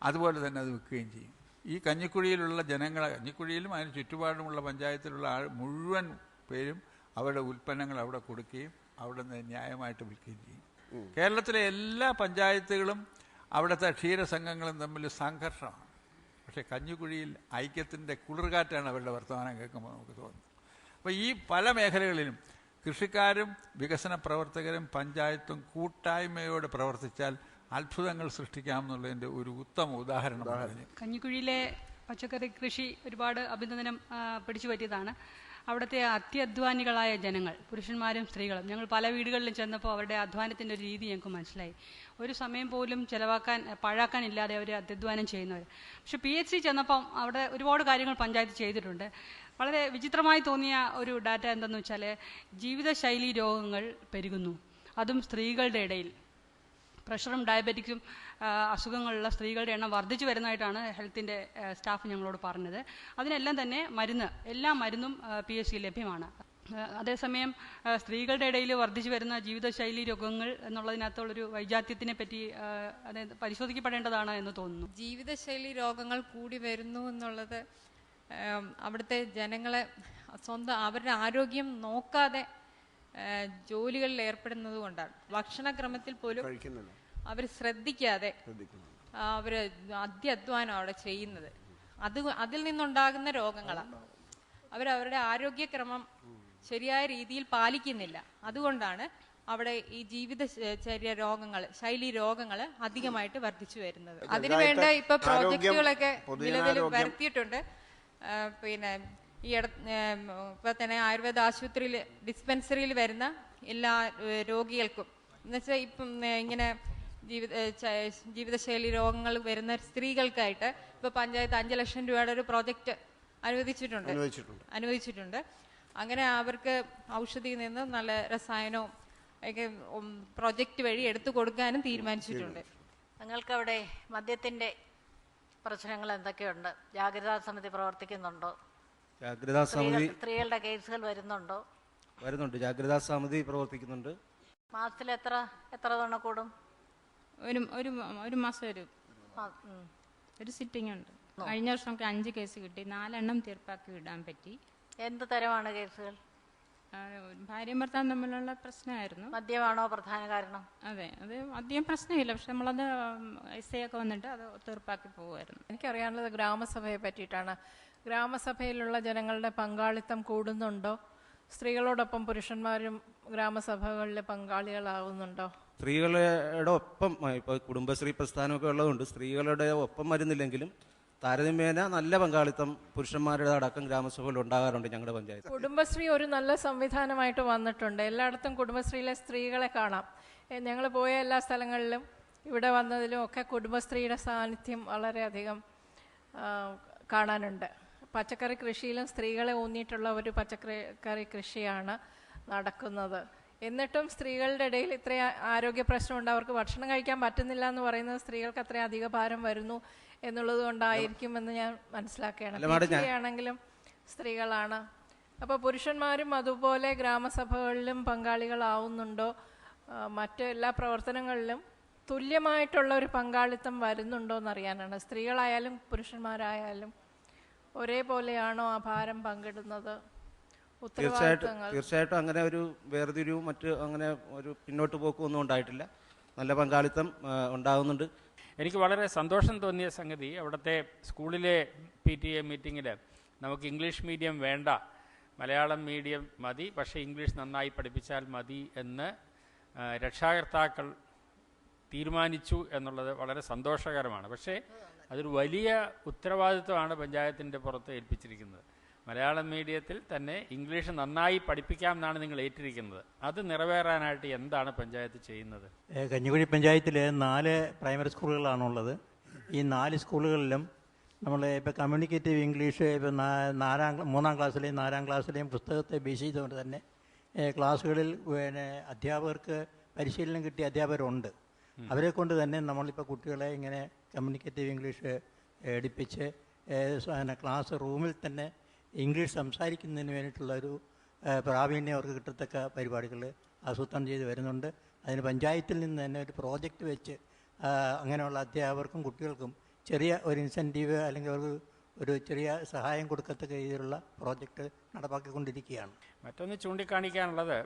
അതുപോലെ തന്നെ അത് വിൽക്കുകയും ചെയ്യും. ഈ കഞ്ഞിക്കുഴിയിലുള്ള ജനങ്ങളെ, കഞ്ഞിക്കുഴിയിലും അതിന് ചുറ്റുപാടുമുള്ള പഞ്ചായത്തിലുള്ള മുഴുവൻ പേരും അവരുടെ ഉൽപ്പന്നങ്ങൾ അവിടെ കൊടുക്കുകയും അവിടെ നിന്ന് ന്യായമായിട്ട് വിൽക്കുകയും ചെയ്യും. കേരളത്തിലെ എല്ലാ പഞ്ചായത്തുകളും അവിടുത്തെ ക്ഷീരസംഘങ്ങളും തമ്മിൽ സംഘർഷമാണ്. പക്ഷേ കഞ്ഞിക്കുഴിയിൽ ഐക്യത്തിൻ്റെ കുളിർകാറ്റാണ് അവരുടെ വർത്തമാനം കേൾക്കുമ്പോൾ നമുക്ക് തോന്നുന്നത്. അപ്പോൾ ഈ പല മേഖലകളിലും കൃഷിക്കാരും വികസന പ്രവർത്തകരും പഞ്ചായത്തും കൂട്ടായ്മയോടെ പ്രവർത്തിച്ചാൽ അത്ഭുതങ്ങൾ സൃഷ്ടിക്കാമെന്നുള്ളതിൻ്റെ ഒരു ഉത്തമ ഉദാഹരണമാണ്. കഞ്ഞിക്കുഴിയിലെ പച്ചക്കറി കൃഷി ഒരുപാട് അഭിനന്ദനം പിടിച്ചു പറ്റിയതാണ്. അവിടുത്തെ അത്യധ്വാനികളായ ജനങ്ങൾ, പുരുഷന്മാരും സ്ത്രീകളും, ഞങ്ങൾ പല വീടുകളിലും ചെന്നപ്പോൾ അവരുടെ അധ്വാനത്തിൻ്റെ ഒരു രീതി ഞങ്ങൾക്ക് മനസ്സിലായി. ഒരു സമയം പോലും പാഴാക്കാനില്ലാതെ അവർ അത്യധ്വാനം ചെയ്യുന്നവർ. പക്ഷെ PHC ചെന്നപ്പം അവിടെ ഒരുപാട് കാര്യങ്ങൾ പഞ്ചായത്ത് ചെയ്തിട്ടുണ്ട്. വളരെ വിചിത്രമായി തോന്നിയ ഒരു ഡാറ്റ എന്തെന്ന് വെച്ചാൽ, ജീവിതശൈലി രോഗങ്ങൾ പെരുകുന്നു, അതും സ്ത്രീകളുടെ ഇടയിൽ. പ്രഷറും ഡയബറ്റിക്സും അസുഖങ്ങളുള്ള സ്ത്രീകളുടെ എണ്ണം വർദ്ധിച്ചു വരുന്നതായിട്ടാണ് ഹെൽത്തിൻ്റെ സ്റ്റാഫ് ഞങ്ങളോട് പറഞ്ഞത്. അതിനെല്ലാം തന്നെ എല്ലാ മരുന്നും PHC ലഭ്യമാണ്. അതേസമയം സ്ത്രീകളുടെ ഇടയിൽ വർദ്ധിച്ചു വരുന്ന ജീവിതശൈലി രോഗങ്ങൾ എന്നുള്ളതിനകത്തുള്ളൊരു വൈജാത്യത്തിനെ പറ്റി അത് പരിശോധിക്കപ്പെടേണ്ടതാണ് എന്ന് തോന്നുന്നു. ജീവിതശൈലി രോഗങ്ങൾ കൂടി വരുന്നു എന്നുള്ളത് അവിടുത്തെ ജനങ്ങളെ അവരുടെ ആരോഗ്യം നോക്കാതെ ജോലികളിൽ ഏർപ്പെടുന്നത് കൊണ്ടാണ്. ഭക്ഷണക്രമത്തിൽ പോലും അവർ ശ്രദ്ധിക്കാതെ അവർ അധ്വാനം അവിടെ ചെയ്യുന്നത്. അതിൽ നിന്നുണ്ടാകുന്ന രോഗങ്ങളാണ്. അവരവരുടെ ആരോഗ്യക്രമം ശരിയായ രീതിയിൽ പാലിക്കുന്നില്ല. അതുകൊണ്ടാണ് അവിടെ ഈ ജീവിതചര്യ രോഗങ്ങൾ, ശൈലി രോഗങ്ങൾ അധികമായിട്ട് വർദ്ധിച്ചു വരുന്നത്. അതിനുവേണ്ട ഇപ്പൊ പ്രോജക്റ്റുകളൊക്കെ നിലവിൽ വരുത്തിയിട്ടുണ്ട്. പിന്നെ ഈ ഇപ്പൊ തന്നെ ആയുർവേദ ആശുപത്രിയിൽ ഡിസ്പെൻസറിയിൽ വരുന്ന എല്ലാ രോഗികൾക്കും എന്നുവെച്ചാൽ ഇപ്പം ഇങ്ങനെ ജീവിതശൈലി രോഗങ്ങൾ വരുന്ന സ്ത്രീകൾക്കായിട്ട് ഇപ്പൊ പഞ്ചായത്ത് 5 ലക്ഷം രൂപയുടെ ഒരു പ്രോജക്റ്റ് അനുവദിച്ചിട്ടുണ്ട്. അങ്ങനെ അവർക്ക് ഔഷധിയിൽ നിന്ന് നല്ല രസായനവും ഒക്കെ പ്രോജക്റ്റ് വഴി എടുത്തു കൊടുക്കാനും തീരുമാനിച്ചിട്ടുണ്ട്. നിങ്ങൾക്ക് അവിടെ മദ്യത്തിന്റെ പ്രശ്നങ്ങൾ എന്തൊക്കെയുണ്ട്? ജാഗ്രതാ സമിതി പ്രവർത്തിക്കുന്നുണ്ടോ? ജാഗ്രതാ സമിതി സ്ത്രീകളുടെ കേസുകൾ വരുന്നുണ്ടോ? വരുന്നുണ്ട്. ജാഗ്രതാ സമിതി പ്രവർത്തിക്കുന്നുണ്ട്. മാസത്തിൽ എത്ര തവണ കൂടും? ഒരു മാസം ഒരു സിറ്റിംഗ് ഉണ്ട്. കഴിഞ്ഞ വർഷം നമുക്ക് 5 കേസ് കിട്ടി, 4 എണ്ണം തീർപ്പാക്കി വിടാൻ പറ്റി. എന്ത് തരമാണ് കേസുകൾ? ഭാര്യയും ഭർത്താവും തമ്മിലുള്ള പ്രശ്നമായിരുന്നു. മദ്യമാണോ പ്രധാന കാരണം? അതെ, അത് മദ്യം പ്രശ്നമില്ല, പക്ഷെ നമ്മളത് SI ഒക്കെ വന്നിട്ട് അത് തീർപ്പാക്കി പോകുമായിരുന്നു. എനിക്കറിയാനുള്ളത് ഗ്രാമസഭയെ പറ്റിയിട്ടാണ്. ഗ്രാമസഭയിലുള്ള ജനങ്ങളുടെ പങ്കാളിത്തം കൂടുന്നുണ്ടോ? സ്ത്രീകളോടൊപ്പം പുരുഷന്മാരും ഗ്രാമസഭകളിലെ പങ്കാളികളാവുന്നുണ്ടോ? സ്ത്രീകളുടെ ഒപ്പം ഇപ്പോൾ കുടുംബശ്രീ പ്രസ്ഥാനമൊക്കെ ഉള്ളതുകൊണ്ട് സ്ത്രീകളുടെ ഒപ്പം വരുന്നില്ലെങ്കിലും താരതമ്യേന നല്ല പങ്കാളിത്തം പുരുഷന്മാരുടെ അടക്കം ഗ്രാമസഭകളിൽ ഉണ്ടാകാറുണ്ട് ഞങ്ങളുടെ പഞ്ചായത്ത്. കുടുംബശ്രീ ഒരു നല്ല സംവിധാനമായിട്ട് വന്നിട്ടുണ്ട്. എല്ലായിടത്തും കുടുംബശ്രീയിലെ സ്ത്രീകളെ കാണാം. ഞങ്ങൾ പോയ എല്ലാ സ്ഥലങ്ങളിലും ഇവിടെ വന്നതിലും ഒക്കെ കുടുംബശ്രീയുടെ സാന്നിധ്യം വളരെയധികം കാണാനുണ്ട്. പച്ചക്കറി കൃഷിയിലും സ്ത്രീകളെ ഊന്നിയിട്ടുള്ള ഒരു പച്ചക്കറി കൃഷിയാണ് നടക്കുന്നത്. എന്നിട്ടും സ്ത്രീകളുടെ ഇടയിൽ ഇത്രയും ആരോഗ്യ പ്രശ്നമുണ്ട്. അവർക്ക് ഭക്ഷണം കഴിക്കാൻ പറ്റുന്നില്ല എന്ന് പറയുന്നത് സ്ത്രീകൾക്ക് അത്രയും അധിക ഭാരം വരുന്നു എന്നുള്ളത് കൊണ്ടായിരിക്കുമെന്ന് ഞാൻ മനസ്സിലാക്കുകയാണ്. ആണെങ്കിലും സ്ത്രീകളാണ്. അപ്പോൾ പുരുഷന്മാരും അതുപോലെ ഗ്രാമസഭകളിലും പങ്കാളികളാവുന്നുണ്ടോ? മറ്റ് എല്ലാ പ്രവർത്തനങ്ങളിലും തുല്യമായിട്ടുള്ള ഒരു പങ്കാളിത്തം വരുന്നുണ്ടോ എന്നറിയാനാണ്. സ്ത്രീകളായാലും പുരുഷന്മാരായാലും ഒരേപോലെയാണോ ആ ഭാരം പങ്കിടുന്നത്? തീർച്ചയായിട്ടും അങ്ങനെ ഒരു വേർതിരിവും അങ്ങനെ ഒരു പിന്നോട്ട് പോക്കും ഒന്നും ഉണ്ടായിട്ടില്ല. നല്ല പങ്കാളിത്തം ഉണ്ടാകുന്നുണ്ട്. എനിക്ക് വളരെ സന്തോഷം തോന്നിയ സംഗതി, അവിടുത്തെ സ്കൂളിലെ PTA മീറ്റിങ്ങിൽ നമുക്ക് ഇംഗ്ലീഷ് മീഡിയം വേണ്ട, മലയാളം മീഡിയം മതി, പക്ഷേ ഇംഗ്ലീഷ് നന്നായി പഠിപ്പിച്ചാൽ മതി എന്ന് രക്ഷാകർത്താക്കൾ തീരുമാനിച്ചു എന്നുള്ളത് വളരെ സന്തോഷകരമാണ്. പക്ഷേ അതൊരു വലിയ ഉത്തരവാദിത്വമാണ് പഞ്ചായത്തിൻ്റെ പുറത്ത് ഏൽപ്പിച്ചിരിക്കുന്നത്. മലയാളം മീഡിയത്തിൽ തന്നെ ഇംഗ്ലീഷ് നന്നായി പഠിപ്പിക്കാം എന്നാണ് നിങ്ങൾ ഏറ്റിരിക്കുന്നത്. അത് നിറവേറാനായിട്ട് എന്താണ് പഞ്ചായത്ത് ചെയ്യുന്നത്? കഞ്ഞിക്കുഴി പഞ്ചായത്തിൽ 4 പ്രൈമറി സ്കൂളുകളാണുള്ളത്. ഈ 4 സ്കൂളുകളിലും നമ്മൾ ഇപ്പോൾ കമ്മ്യൂണിക്കേറ്റീവ് ഇംഗ്ലീഷ് ഇപ്പോൾ 3-ാം ക്ലാസ്സിലെയും 4-ാം ക്ലാസ്സിലെയും പുസ്തകത്തെ ബേസ് ചെയ്തുകൊണ്ട് തന്നെ ക്ലാസ്സുകളിൽ അധ്യാപകർക്ക് പരിശീലനം കിട്ടിയ അധ്യാപകരുണ്ട്. അവരെ കൊണ്ട് തന്നെ നമ്മളിപ്പോൾ കുട്ടികളെ ഇങ്ങനെ കമ്മ്യൂണിക്കേറ്റീവ് ഇംഗ്ലീഷ് എടുപ്പിച്ച് ക്ലാസ് റൂമിൽ തന്നെ ഇംഗ്ലീഷ് സംസാരിക്കുന്നതിന് വേണ്ടിയിട്ടുള്ളൊരു പ്രാവീണ്യം അവർക്ക് കിട്ടത്തക്ക പരിപാടികൾ ആസൂത്രണം ചെയ്ത് വരുന്നുണ്ട്. അതിന് പഞ്ചായത്തിൽ നിന്ന് തന്നെ ഒരു പ്രോജക്റ്റ് വെച്ച് അങ്ങനെയുള്ള അധ്യാപകർക്കും കുട്ടികൾക്കും ചെറിയ ഒരു ഇൻസെൻറ്റീവ് അല്ലെങ്കിൽ ഒരു ചെറിയ സഹായം കൊടുക്കത്തക്ക രീതിയിലുള്ള പ്രോജക്റ്റ് നടപ്പാക്കിക്കൊണ്ടിരിക്കുകയാണ്. മറ്റൊന്ന് ചൂണ്ടിക്കാണിക്കാനുള്ളത്,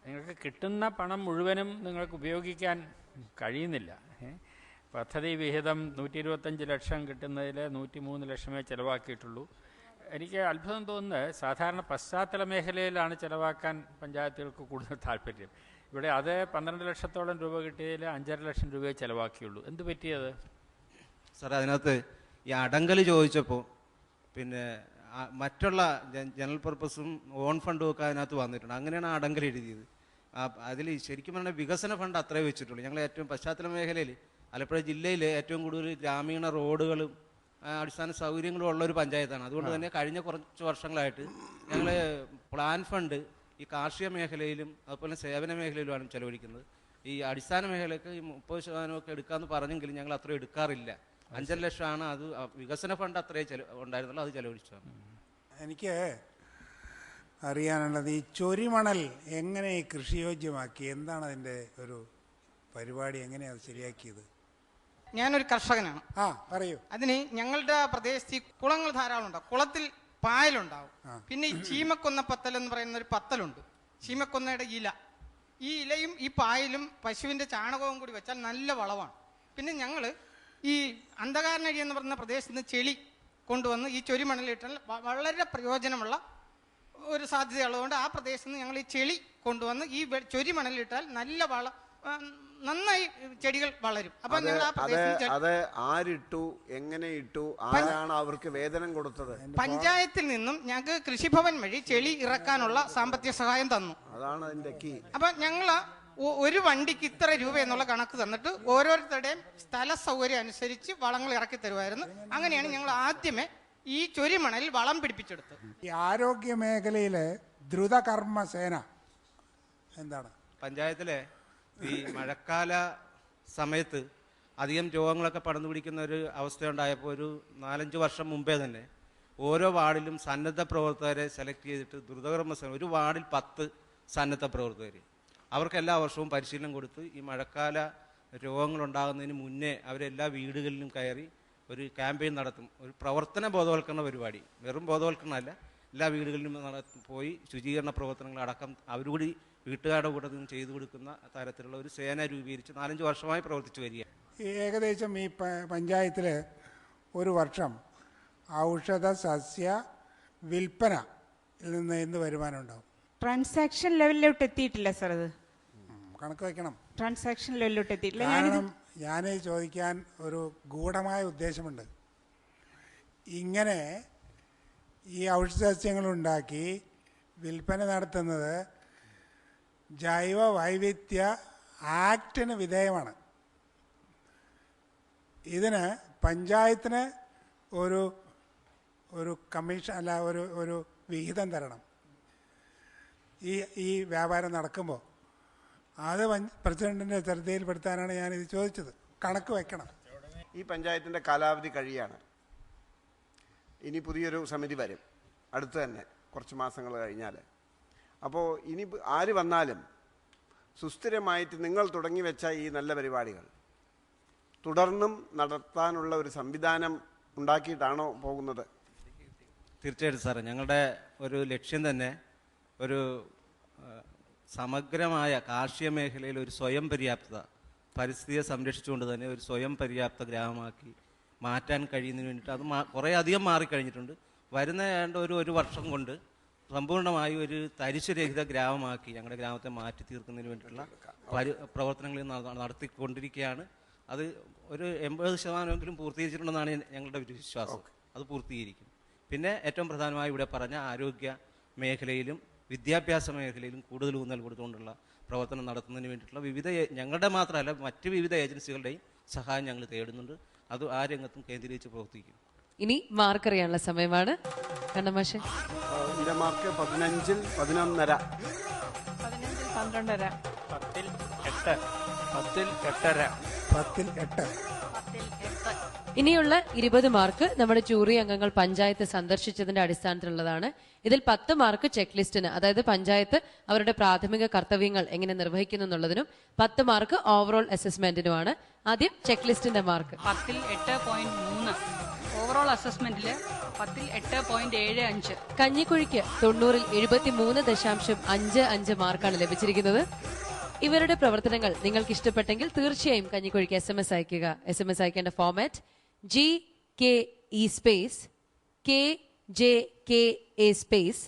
നിങ്ങൾക്ക് കിട്ടുന്ന പണം മുഴുവനും നിങ്ങൾക്ക് ഉപയോഗിക്കാൻ കഴിയുന്നില്ല. പദ്ധതി വിഹിതം 125 ലക്ഷം കിട്ടുന്നതിൽ 103 ലക്ഷമേ ചിലവാക്കിയിട്ടുള്ളൂ. എനിക്ക് അത്ഭുതം തോന്നുന്നത്, സാധാരണ പശ്ചാത്തല മേഖലയിലാണ് ചിലവാക്കാൻ പഞ്ചായത്തുകൾക്ക് കൂടുതൽ താല്പര്യം. ഇവിടെ അത് 12 ലക്ഷത്തോളം രൂപ കിട്ടിയതിൽ 5.5 ലക്ഷം രൂപയെ ചിലവാക്കിയുള്ളൂ. എന്ത് പറ്റിയത് സാർ? അതിനകത്ത് ഈ അടങ്കൽ ചോദിച്ചപ്പോൾ പിന്നെ മറ്റുള്ള ജനറൽ പർപ്പസും ഓൺ ഫണ്ടും ഒക്കെ അതിനകത്ത് വന്നിട്ടുണ്ട്. അങ്ങനെയാണ് അടങ്കൽ എഴുതിയത്. അതിൽ ശരിക്കും പറഞ്ഞാൽ വികസന ഫണ്ട് അത്രേ വെച്ചിട്ടുള്ളൂ. ഞങ്ങൾ ഏറ്റവും പശ്ചാത്തല മേഖലയിൽ ആലപ്പുഴ ജില്ലയിൽ ഏറ്റവും കൂടുതൽ ഗ്രാമീണ റോഡുകളും അടിസ്ഥാന സൗകര്യങ്ങളും ഉള്ളൊരു പഞ്ചായത്താണ്. അതുകൊണ്ട് തന്നെ കഴിഞ്ഞ കുറച്ച് വർഷങ്ങളായിട്ട് ഞങ്ങൾ പ്ലാൻ ഫണ്ട് ഈ കാർഷിക മേഖലയിലും അതുപോലെ സേവന മേഖലയിലുമാണ് ചെലവഴിക്കുന്നത്. ഈ അടിസ്ഥാന മേഖലയ്ക്ക് ഈ 30% എടുക്കാമെന്ന് പറഞ്ഞെങ്കിലും ഞങ്ങൾ അത്ര എടുക്കാറില്ല. 5 ലക്ഷമാണ് അത് വികസന ഫണ്ട് അത്രേ ഉണ്ടായിരുന്നുള്ളൂ, അത് ചെലവഴിച്ചതാണ്. എനിക്ക് അറിയാനുള്ളത്, ഈ ചൊരിമണൽ എങ്ങനെ കൃഷിയോഗ്യമാക്കി? എന്താണ് അതിൻ്റെ ഒരു പരിപാടി? എങ്ങനെയാണ് അത് ശരിയാക്കിയത്? ഞാനൊരു കർഷകനാണ്. പറയൂ. അതിന് ഞങ്ങളുടെ പ്രദേശത്ത് ഈ കുളങ്ങൾ ധാരാളം ഉണ്ടാവും. കുളത്തിൽ പായലുണ്ടാവും. പിന്നെ ഈ ചീമക്കൊന്ന പത്തൽ എന്ന് പറയുന്ന ഒരു പത്തലുണ്ട്. ചീമക്കൊന്നയുടെ ഇല, ഈ ഇലയും ഈ പായലും പശുവിൻ്റെ ചാണകവും കൂടി വെച്ചാൽ നല്ല വളമാണ്. പിന്നെ ഞങ്ങൾ ഈ അന്ധകാരനഴി എന്ന് പറയുന്ന പ്രദേശത്ത് നിന്ന് ചെളി കൊണ്ടുവന്ന് ഈ ചൊരിമണലിട്ടാൽ വളരെ പ്രയോജനമുള്ള ഒരു സാധ്യതയുള്ളതുകൊണ്ട് ആ പ്രദേശത്ത് നിന്ന് ഞങ്ങൾ ഈ ചെളി കൊണ്ടുവന്ന് ഈ ചൊരിമണലിട്ടാൽ നല്ല നന്നായി ചെടികൾ വളരും. അപ്പൊ അത് ആരിട്ടു, എങ്ങനെ ഇട്ടു, ആരാണ് അവർക്ക് വേതനം കൊടുത്തത്? പഞ്ചായത്തിൽ നിന്നും ഞങ്ങൾക്ക് കൃഷിഭവൻ വഴി ചെളി ഇറക്കാനുള്ള സാമ്പത്തിക സഹായം തന്നു. അതാണ് അതിന്റെ കീ. അപ്പൊ ഞങ്ങൾ ഒരു വണ്ടിക്ക് ഇത്ര രൂപ എന്നുള്ള കണക്ക് തന്നിട്ട് ഓരോരുത്തരുടെയും സ്ഥല സൗകര്യം അനുസരിച്ച് വളങ്ങൾ ഇറക്കി തരുമായിരുന്നു. അങ്ങനെയാണ് ഞങ്ങൾ ആദ്യമേ ഈ ചൊരിമണലിൽ വളം പിടിപ്പിച്ചെടുത്തത്. ഈ ആരോഗ്യ മേഖലയിലെ ദ്രുതകർമ്മ സേന എന്താണ്? പഞ്ചായത്തിലെ ഈ മഴക്കാല സമയത്ത് അധികം രോഗങ്ങളൊക്കെ പടർന്നു പിടിക്കുന്ന ഒരു അവസ്ഥയുണ്ടായപ്പോൾ ഒരു 4-5 വർഷം മുമ്പേ തന്നെ ഓരോ വാർഡിലും സന്നദ്ധ പ്രവർത്തകരെ സെലക്ട് ചെയ്തിട്ട് ദ്രുതകർമ്മ സേന, ഒരു വാർഡിൽ 10 സന്നദ്ധ പ്രവർത്തകർ, അവർക്ക് എല്ലാ വർഷവും പരിശീലനം കൊടുത്ത് ഈ മഴക്കാല രോഗങ്ങളുണ്ടാകുന്നതിന് മുന്നേ അവരെല്ലാ വീടുകളിലും കയറി ഒരു ക്യാമ്പയിൻ നടത്തും. ഒരു പ്രവർത്തന ബോധവൽക്കരണ പരിപാടി, വെറും ബോധവൽക്കരണമല്ല, എല്ലാ വീടുകളിലും പോയി ശുചീകരണ പ്രവർത്തനങ്ങളടക്കം അവരുകൂടി വീട്ടുകാരുടെ കൂട്ടത്തിൽ നിന്ന് ചെയ്തു കൊടുക്കുന്ന തരത്തിലുള്ള ഒരു സേന രൂപീകരിച്ച് 4-5 വർഷമായി പ്രവർത്തിച്ചു വരികയാണ്. ഏകദേശം ഈ പഞ്ചായത്തിൽ ഒരു വർഷം ഔഷധ സസ്യ വിൽപ്പനയിൽ നിന്ന് എന്ത് വരുമാനം ഉണ്ടാവും? ട്രാൻസാക്ഷൻ ലെവലിലോട്ട് എത്തിയിട്ടില്ല സാർ. അത് കണക്ക് വയ്ക്കണം. ട്രാൻസാക്ഷൻ ലെവലിലോട്ട് എത്തിയിട്ടില്ല. കാരണം ഞാൻ ചോദിക്കാൻ ഒരു ഗൂഢമായ ഉദ്ദേശമുണ്ട്. ഇങ്ങനെ ഈ ഔഷധസസ്യങ്ങളുണ്ടാക്കി വിൽപ്പന നടത്തുന്നത് ജൈവ വൈവിധ്യ ആക്ടിന് വിധേയമാണ്. ഇതിന് പഞ്ചായത്തിന് ഒരു കമ്മീഷൻ അല്ല, ഒരു വിഹിതം തരണം. ഈ വ്യാപാരം നടക്കുമ്പോൾ അത് പ്രസിഡന്റിൻ്റെ ശ്രദ്ധയിൽപ്പെടുത്താനാണ് ഞാനിത് ചോദിച്ചത്. കണക്ക് വയ്ക്കണം. ഈ പഞ്ചായത്തിൻ്റെ കാലാവധി കഴിയാണ്. ഇനി പുതിയൊരു സമിതി വരും അടുത്ത് തന്നെ, കുറച്ച് മാസങ്ങൾ കഴിഞ്ഞാൽ. അപ്പോൾ ഇനി ആര് വന്നാലും സുസ്ഥിരമായിട്ട് നിങ്ങൾ തുടങ്ങി വെച്ച ഈ നല്ല പരിപാടികൾ തുടർന്നും നടത്താനുള്ള ഒരു സംവിധാനം ഉണ്ടാക്കിയിട്ടാണോ പോകുന്നത്? തീർച്ചയായിട്ടും സാറേ, ഞങ്ങളുടെ ഒരു ലക്ഷ്യം തന്നെ ഒരു സമഗ്രമായ കാർഷിക മേഖലയിൽ ഒരു സ്വയം പര്യാപ്തത, പരിസ്ഥിതിയെ സംരക്ഷിച്ചുകൊണ്ട് തന്നെ ഒരു സ്വയം പര്യാപ്ത ഗ്രാമമാക്കി മാറ്റാൻ കഴിയുന്നതിന് വേണ്ടിയിട്ട് അത് കുറേ അധികം മാറിക്കഴിഞ്ഞിട്ടുണ്ട്. വരുന്ന ഒരു വർഷം കൊണ്ട് സമ്പൂർണ്ണമായി ഒരു തരിശുരഹിത ഗ്രാമമാക്കി ഞങ്ങളുടെ ഗ്രാമത്തെ മാറ്റി തീർക്കുന്നതിന് വേണ്ടിയിട്ടുള്ള പ്രവർത്തനങ്ങൾ നടത്തിക്കൊണ്ടിരിക്കുകയാണ്. അത് ഒരു 80% പൂർത്തീകരിച്ചിട്ടുണ്ടെന്നാണ് ഞങ്ങളുടെ ഒരു വിശ്വാസം. അത് പൂർത്തീകരിക്കും. പിന്നെ ഏറ്റവും പ്രധാനമായി ഇവിടെ പറഞ്ഞ ആരോഗ്യ മേഖലയിലും വിദ്യാഭ്യാസ മേഖലയിലും കൂടുതൽ ഊന്നൽ കൊടുത്തുകൊണ്ടുള്ള പ്രവർത്തനം നടത്തുന്നതിന് വേണ്ടിയിട്ടുള്ള വിവിധ ഞങ്ങളുടെ മാത്രമല്ല മറ്റ് വിവിധ ഏജൻസികളുടെയും സഹായം ഞങ്ങൾ തേടുന്നുണ്ട്. അത് ആ രംഗത്തും കേന്ദ്രീകരിച്ച് പ്രവർത്തിക്കും. ഇനി മാർക്ക് അറിയാനുള്ള സമയമാണ്. കണ്ണമാഷെ, മാർക്ക് 15-ൽ 11.5. 15-ൽ 12.5. 10-ൽ 8. 10-ൽ 8.5. 10-ൽ 8. ഇനിയുള്ള 20 മാർക്ക് നമ്മുടെ ജൂറി അംഗങ്ങൾ പഞ്ചായത്ത് സന്ദർശിച്ചതിന്റെ അടിസ്ഥാനത്തിലുള്ളതാണ്. ഇതിൽ 10 മാർക്ക് ചെക്ക് ലിസ്റ്റിന്, അതായത് പഞ്ചായത്ത് അവരുടെ പ്രാഥമിക കർത്തവ്യങ്ങൾ എങ്ങനെ നിർവഹിക്കുന്നു എന്നുള്ളതിനും 10 മാർക്ക് ഓവറോൾ അസസ്മെന്റിനുമാണ്. ആദ്യം ചെക്ക് ലിസ്റ്റിന്റെ മാർക്ക് 10ൽ 8.3, ഓവറോൾ അസസ്മെന്റില് 10ൽ 8.75. കഞ്ഞിക്കുഴിക്ക് 90ൽ 73.55 മാർക്കാണ് ലഭിച്ചിരിക്കുന്നത്. ഇവരുടെ പ്രവർത്തനങ്ങൾ നിങ്ങൾക്ക് ഇഷ്ടപ്പെട്ടെങ്കിൽ തീർച്ചയായും കഞ്ഞിക്കുഴിക്ക് SMS അയക്കുക. SMS അയക്കേണ്ട format GKE space KJKA space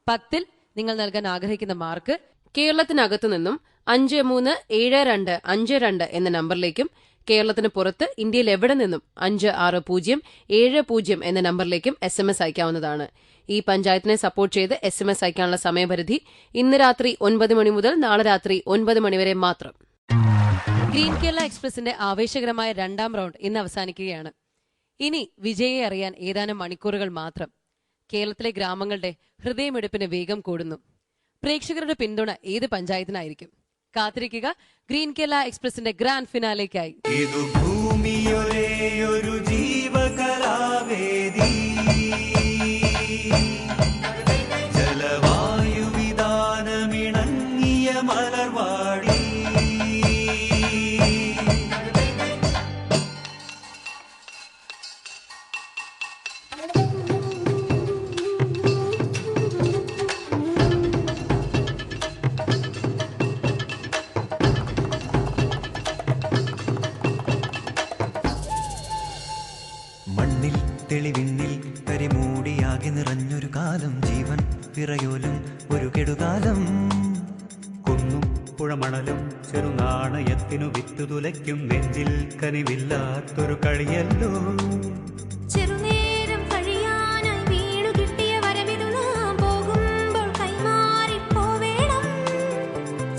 10ൽ നിങ്ങൾ നൽകാൻ ആഗ്രഹിക്കുന്ന മാർക്ക് കേരളത്തിനകത്തു നിന്നും 537252 എന്ന നമ്പറിലേക്കും കേരളത്തിന് പുറത്ത് ഇന്ത്യയിൽ എവിടെ നിന്നും 5607 എന്ന നമ്പറിലേക്കും SMS അയക്കാവുന്നതാണ്. ഈ പഞ്ചായത്തിനെ സപ്പോർട്ട് ചെയ്ത് SMS അയക്കാനുള്ള സമയപരിധി ഇന്ന് രാത്രി 9 മണി മുതൽ നാളെ രാത്രി 9 മണി വരെ മാത്രം. ഗ്രീൻ കേരള എക്സ്പ്രസിന്റെ ആവേശകരമായ 2ാം റൗണ്ട് ഇന്ന് അവസാനിക്കുകയാണ്. ഇനി വിജയിയെ അറിയാൻ ഏതാനും മണിക്കൂറുകൾ മാത്രം. കേരളത്തിലെ ഗ്രാമങ്ങളുടെ ഹൃദയമെടുപ്പിന് വേഗം കൂടുന്നു. പ്രേക്ഷകരുടെ പിന്തുണ ഏത് പഞ്ചായത്തിനായിരിക്കും? കാത്തിരിക്കുക ഗ്രീൻ കേരള എക്സ്പ്രസിന്റെ ഗ്രാൻഡ് ഫിനാലേക്കായി. ജലവായുവിധാനമിണങ്ങിയ മലർവാടി മണ്ണിൽ തെളിവിണ്ണിൽ കരിമൂടിയാകെ നിറഞ്ഞൊരു കാലം, ജീവൻ പിറയോലും ഒരു കെടുകാലം. കുന്നും പുഴമണലും ചെറുനാണയത്തിനു വിത്തു തുലയ്ക്കും നെഞ്ചിൽ കനിവില്ലാത്തൊരു കളിയല്ലോ. ചെറുനേരം കഴിയാനായി വീണു കിട്ടിയ വരമിതു നാം പോകുമ്പോൾ കൈമാറിപ്പോവേണം.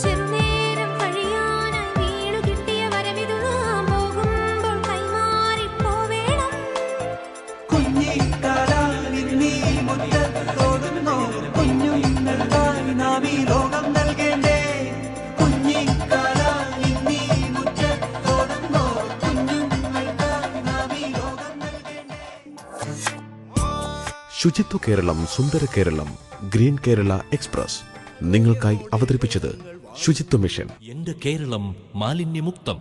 ചെറുനേരം കഴിയാനായി വീണു കിട്ടിയ വരമിതു നാം പോകുമ്പോൾ കൈമാറിപ്പോവേണം. കുഞ്ഞിക്കാലാലിന്നീ മുറ്റത്തോടുന്നോ കുഞ്ഞുങ്ങൾക്കായി നാം ഈ ലോകം നൽകേണ്ടേ. കുഞ്ഞിക്കാലാലിന്നീ മുറ്റത്തോടുന്നോ കുഞ്ഞുങ്ങൾക്കായി നാം ഈ ലോകം നൽകേണ്ടേ. ശുചിത്വ കേരളം സുന്ദര കേരളം ഗ്രീൻ കേരള എക്സ്പ്രസ് നിങ്ങൾക്കായി അവതരിപ്പിച്ചത് ശുചിത്വ മിഷൻ. എന്റെ കേരളം മാലിന്യമുക്തം.